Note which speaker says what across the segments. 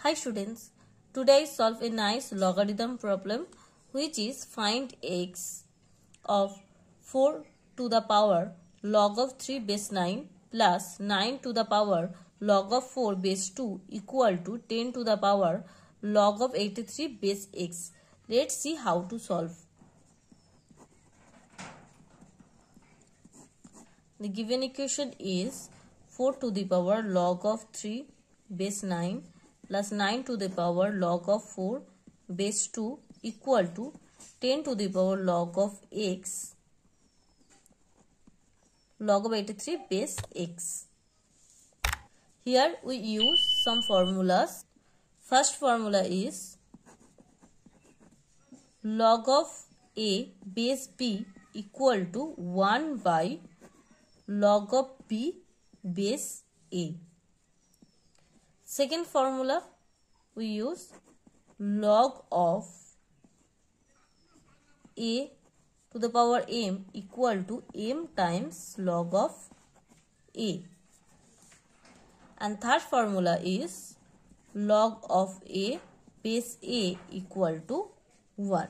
Speaker 1: Hi students, today I solve a nice logarithm problem which is find x of 4 to the power log of 3 base 9 plus 9 to the power log of 4 base 2 equal to 10 to the power log of 83 base x. Let's see how to solve. The given equation is 4 to the power log of 3 base 9 plus 9 to the power log of 4 base 2 equal to 10 to the power log of x log of 83 base x. Here we use some formulas. First formula is log of a base b equal to 1 by log of b base a. Second formula, we use log of a to the power m equal to m times log of a. And third formula is log of a base a equal to 1.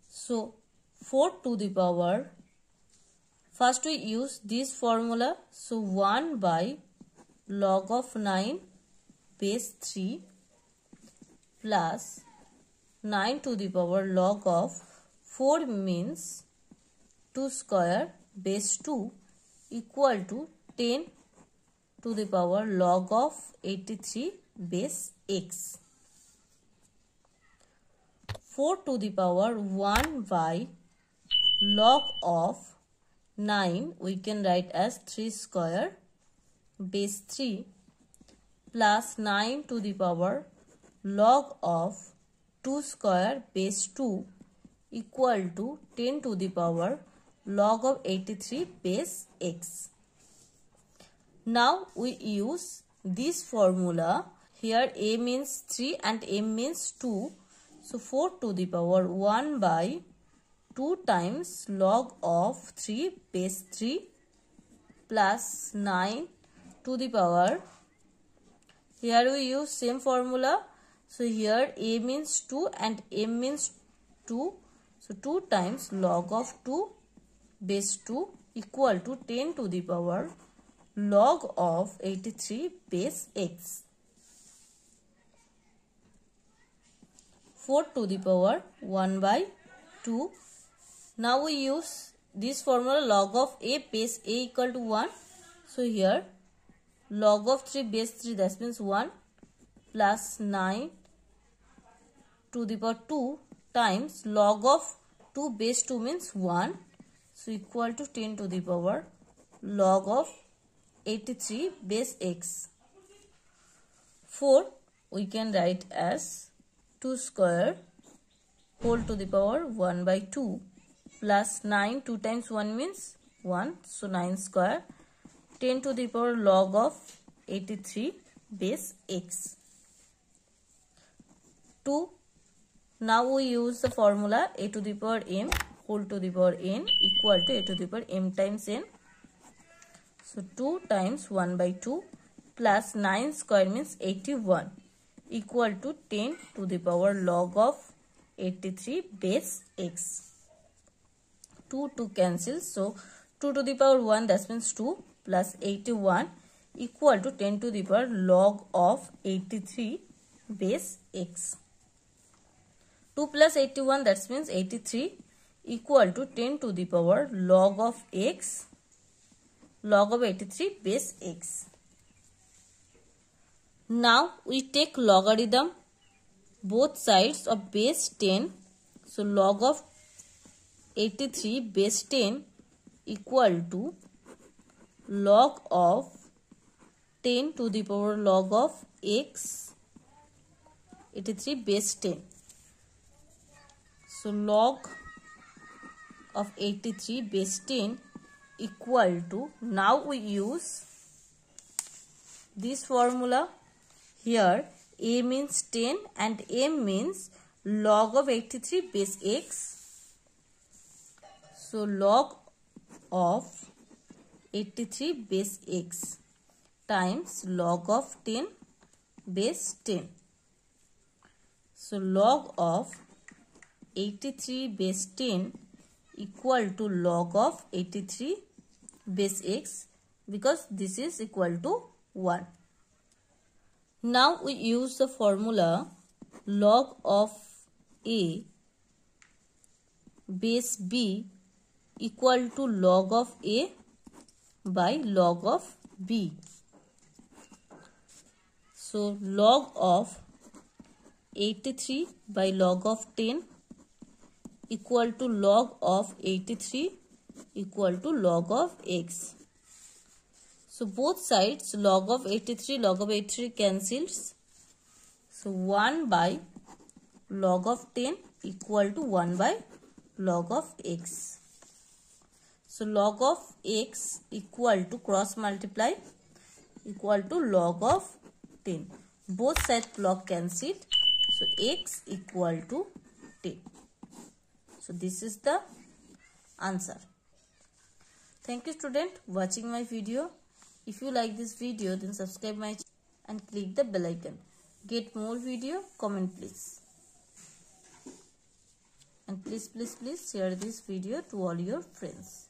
Speaker 1: So 4 to the power, first we use this formula, so 1 by log of 9 base 3 plus 9 to the power log of 4 means 2 square base 2 equal to 10 to the power log of 83 base x. 4 to the power 1 by log of 9 we can write as 3 square base 3 plus 9 to the power log of 2 square base 2 equal to 10 to the power log of 83 base x. Now we use this formula. Here a means 3 and m means 2. So 4 to the power 1 by 2 times log of 3 base 3 plus 9 to the power. Here we use same formula. So here a means 2 and m means 2. So 2 times log of 2 base 2 equal to 10 to the power log of 83 base x. 4 to the power 1 by 2. Now we use this formula log of a base a equal to 1. So here log of 3 base 3, that means 1 plus 9 to the power 2 times log of 2 base 2 means 1. So equal to 10 to the power log of 83 base x. 4 we can write as 2 square whole to the power 1 by 2 plus 9, 2 times 1 means 1. So 9 square 10 to the power log of 83 base x. 2. Now we use the formula a to the power m whole to the power n equal to a to the power m times n. So 2 times 1 by 2 plus 9 square means 81 equal to 10 to the power log of 83 base x. 2 to cancel, so 2 to the power 1, that means 2 plus 81 equal to 10 to the power log of 83 base x. 2 plus 81, that means 83 equal to 10 to the power log of x log of 83 base x. Now we take logarithm both sides of base 10. So log of 83 base 10 equal to log of 10 to the power log of x 83 base 10. So log of 83 base 10 equal to, now we use this formula. Here a means 10 and m means log of 83 base x. So log of 83 base x times log of 10 base 10. So log of 83 base 10 equal to log of 83 base x, because this is equal to 1. Now we use the formula log of a base b equal to log of a by log of b. So log of 83 by log of 10 equal to log of 83 equal to log of x. So both sides log of 83 cancels. So 1 by log of 10 equal to 1 by log of x. So log of x equal to cross multiply equal to log of 10. Both sides log cancelled. So x equal to 10. So this is the answer. Thank you student watching my video. If you like this video, then subscribe my channel and click the bell icon. Get more video, comment please. And please share this video to all your friends.